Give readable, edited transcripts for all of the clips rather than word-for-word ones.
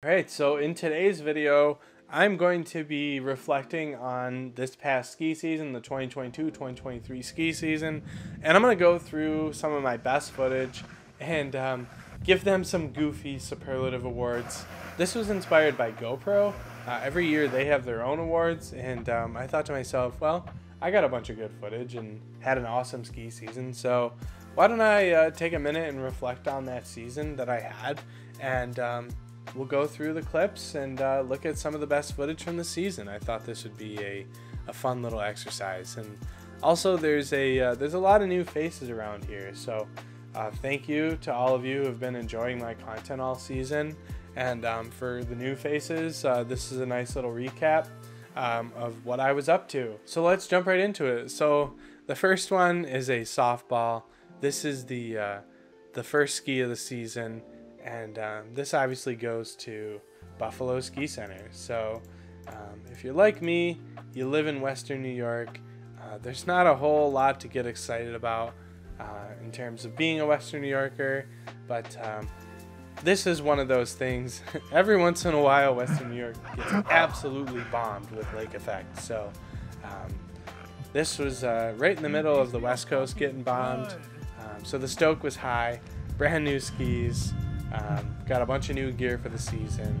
Alright, so in today's video, I'm going to be reflecting on this past ski season, the 2022-2023 ski season, and I'm going to go through some of my best footage and give them some goofy superlative awards. This was inspired by GoPro. Every year they have their own awards, and I thought to myself, well, I got a bunch of good footage and had an awesome ski season, so why don't I take a minute and reflect on that season that I had, and we'll go through the clips and look at some of the best footage from the season. I thought this would be a fun little exercise. And also there's a lot of new faces around here. So thank you to all of you who have been enjoying my content all season. And for the new faces, this is a nice little recap of what I was up to. So let's jump right into it. So the first one is a softball. This is the first ski of the season. And this obviously goes to Buffalo Ski Center. So if you're like me, you live in Western New York, there's not a whole lot to get excited about in terms of being a Western New Yorker, but this is one of those things. Every once in a while, Western New York gets absolutely bombed with lake effect. So this was right in the middle of the West Coast getting bombed. So the stoke was high, brand new skis. Got a bunch of new gear for the season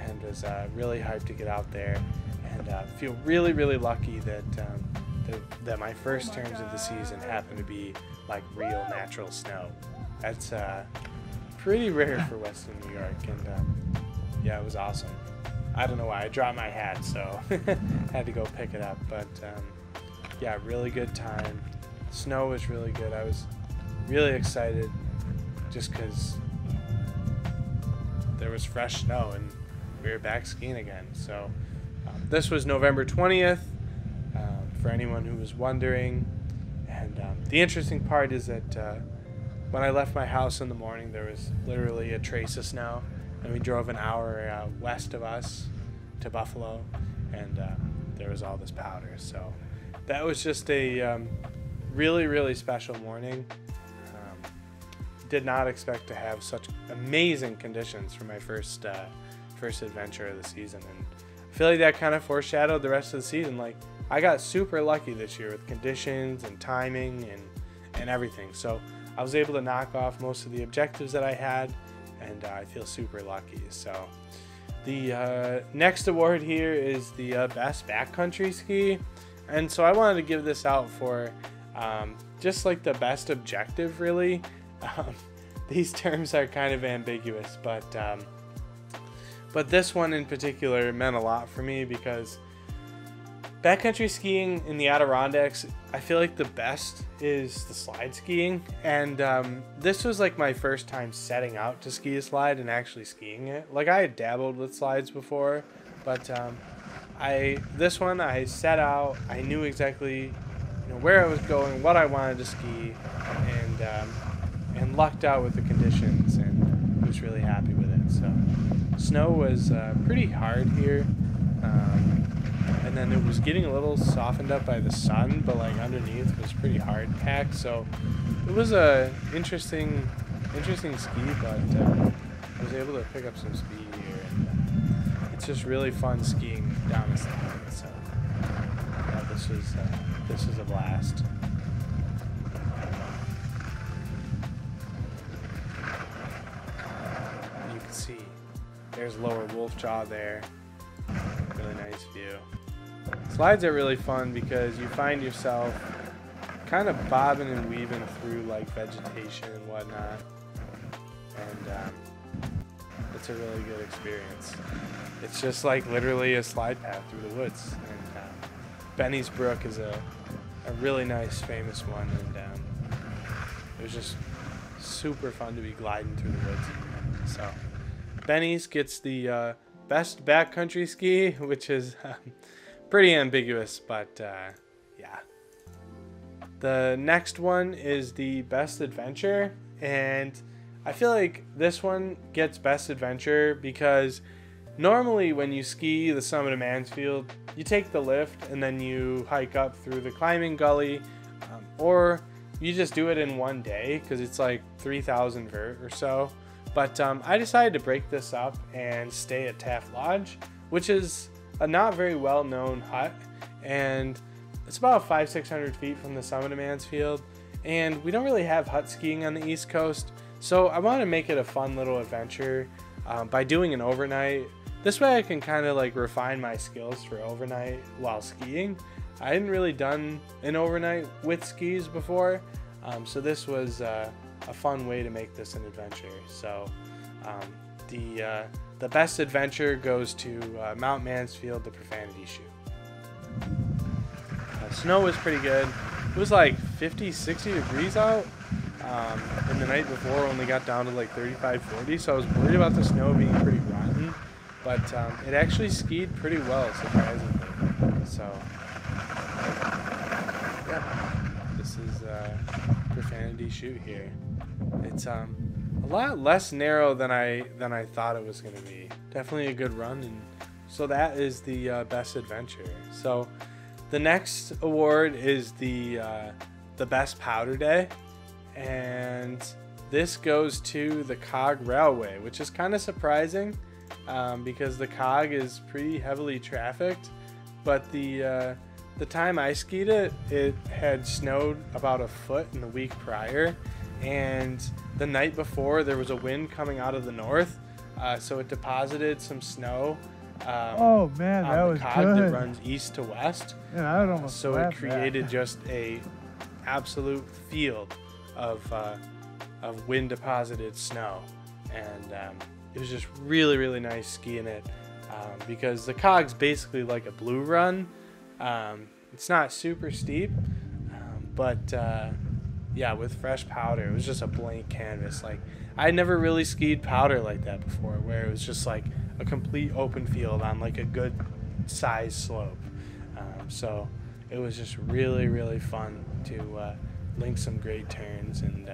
and was really hyped to get out there, and feel really lucky that that my first turns of the season happened to be like real natural snow. That's pretty rare for Western New York, and yeah, it was awesome. I don't know why I dropped my hat, so had to go pick it up, but yeah, really good time. Snow was really good. I was really excited just because there was fresh snow and we were back skiing again. So this was November 20th, for anyone who was wondering. And the interesting part is that when I left my house in the morning, there was literally a trace of snow, and we drove an hour west of us to Buffalo, and there was all this powder. So that was just a really special morning. Did not expect to have such amazing conditions for my first adventure of the season, and I feel like that kind of foreshadowed the rest of the season. Like, I got super lucky this year with conditions and timing and everything, so I was able to knock off most of the objectives that I had, and I feel super lucky. So the next award here is the best backcountry ski, and so I wanted to give this out for just like the best objective, really. These terms are kind of ambiguous, but this one in particular meant a lot for me because backcountry skiing in the Adirondacks, I feel like the best is the slide skiing, and this was like my first time setting out to ski a slide and actually skiing it. Like, I had dabbled with slides before, but this one I set out. I knew exactly where I was going, what I wanted to ski, and lucked out with the conditions, and was really happy with it. So snow was pretty hard here, and then it was getting a little softened up by the sun, but like underneath was pretty hard packed. So it was a interesting ski, but I was able to pick up some speed here, and it's just really fun skiing down a slide. So yeah, this was a blast. See, there's Lower Wolf Jaw there. Really nice view. Slides are really fun because you find yourself kind of bobbing and weaving through like vegetation and whatnot, and it's a really good experience. It's just like literally a slide path through the woods, and Benny's Brook is a really nice famous one, and it was just super fun to be gliding through the woods. So Benny's gets the best backcountry ski, which is pretty ambiguous, but yeah. The next one is the best adventure, and I feel like this one gets best adventure because normally when you ski the summit of Mansfield, you take the lift and then you hike up through the climbing gully, or you just do it in one day because it's like 3,000 vert or so. But I decided to break this up and stay at Taft Lodge, which is a not very well-known hut, and it's about 500-600 feet from the summit of Mansfield, and we don't really have hut skiing on the East Coast, so I want to make it a fun little adventure by doing an overnight. This way I can kind of like refine my skills for overnight while skiing. I hadn't really done an overnight with skis before, so this was a fun way to make this an adventure. So the best adventure goes to Mount Mansfield, the Profanity Chute. Snow was pretty good. It was like 50-60 degrees out, and the night before only got down to like 35-40, so I was worried about the snow being pretty rotten, but it actually skied pretty well, surprisingly. So yeah, this is Profanity Chute here. It's a lot less narrow than I thought it was going to be. Definitely a good run, and so that is the best adventure. So the next award is the best powder day, and this goes to the Cog Railway, which is kind of surprising because the Cog is pretty heavily trafficked, but the time I skied it, it had snowed about a foot in the week prior, and the night before there was a wind coming out of the north, so it deposited some snow oh man, that was Cog good. that runs east to west. Yeah, I would almost So it laugh created that. just a absolute field of wind deposited snow, and it was just really nice skiing it because the Cog's basically like a blue run. It's not super steep, but yeah, with fresh powder, it was just a blank canvas. Like I never really skied powder like that before, where it was just like a complete open field on like a good size slope. So it was just really fun to link some great turns, and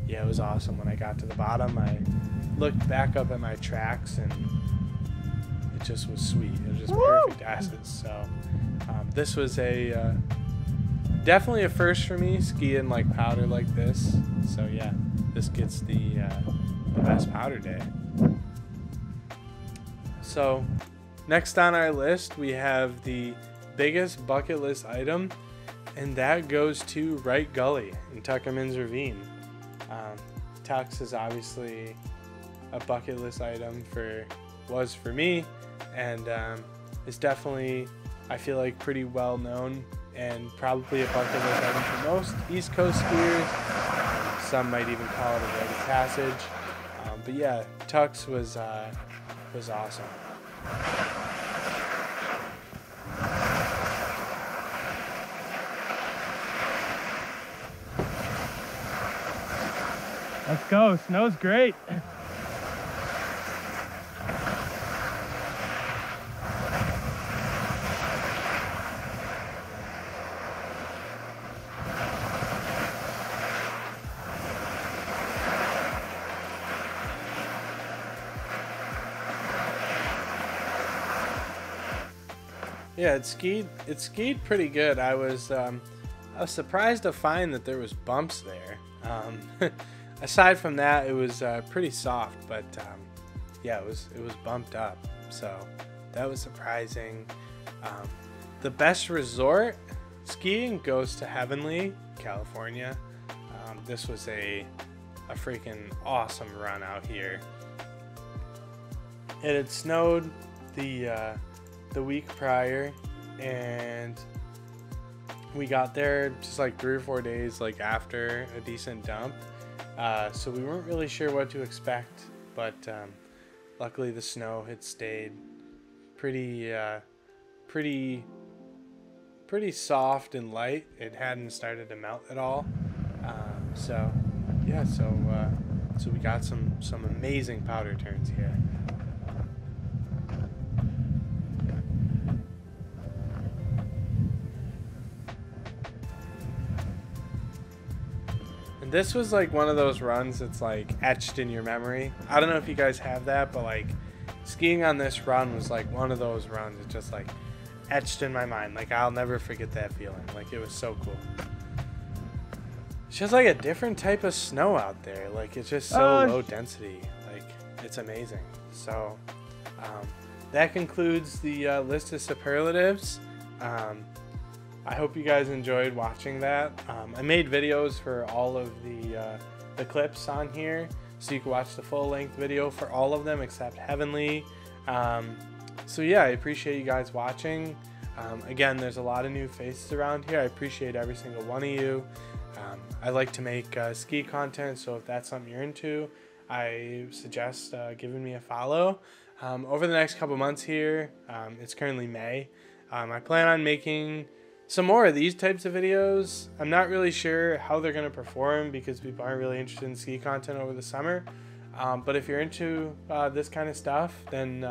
yeah, it was awesome. When I got to the bottom, I looked back up at my tracks, and it just was sweet. It was just perfect asses. So this was a definitely a first for me, skiing like powder like this. So yeah, this gets the best powder day. So next on our list, we have the biggest bucket list item, and that goes to Wright Gully in Tuckerman's Ravine. Tux is obviously a bucket list item was for me, and it's definitely, I feel like, pretty well known and probably a bucket list item for most East Coast skiers. Some might even call it a rite of passage. But yeah, Tux was awesome. Let's go. Snow's great. Yeah, it skied pretty good. I was surprised to find that there was bumps there. Aside from that, it was pretty soft, but yeah, it was bumped up, so that was surprising. The best resort skiing goes to Heavenly, California. This was a freaking awesome run out here. It had snowed the week prior, and we got there just like 3 or 4 days like after a decent dump. So we weren't really sure what to expect, but luckily the snow had stayed pretty soft and light. It hadn't started to melt at all. So yeah, so we got some amazing powder turns here. And this was like one of those runs that's like etched in your memory. I don't know if you guys have that, but like skiing on this run was like one of those runs that just like etched in my mind. Like I'll never forget that feeling. Like it was so cool. It's just like a different type of snow out there. Like it's just so low density. it's amazing. So that concludes the list of superlatives. I hope you guys enjoyed watching that. I made videos for all of the clips on here, so you can watch the full-length video for all of them except Heavenly. So yeah, I appreciate you guys watching. Again, there's a lot of new faces around here. I appreciate every single one of you. I like to make ski content, so if that's something you're into, I suggest giving me a follow. Over the next couple months here, it's currently May, I plan on making some more of these types of videos. I'm not really sure how they're going to perform because people aren't really interested in ski content over the summer. But if you're into this kind of stuff, then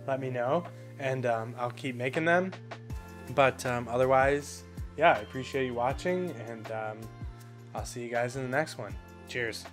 let me know, and I'll keep making them. But otherwise, yeah, I appreciate you watching, and I'll see you guys in the next one. Cheers.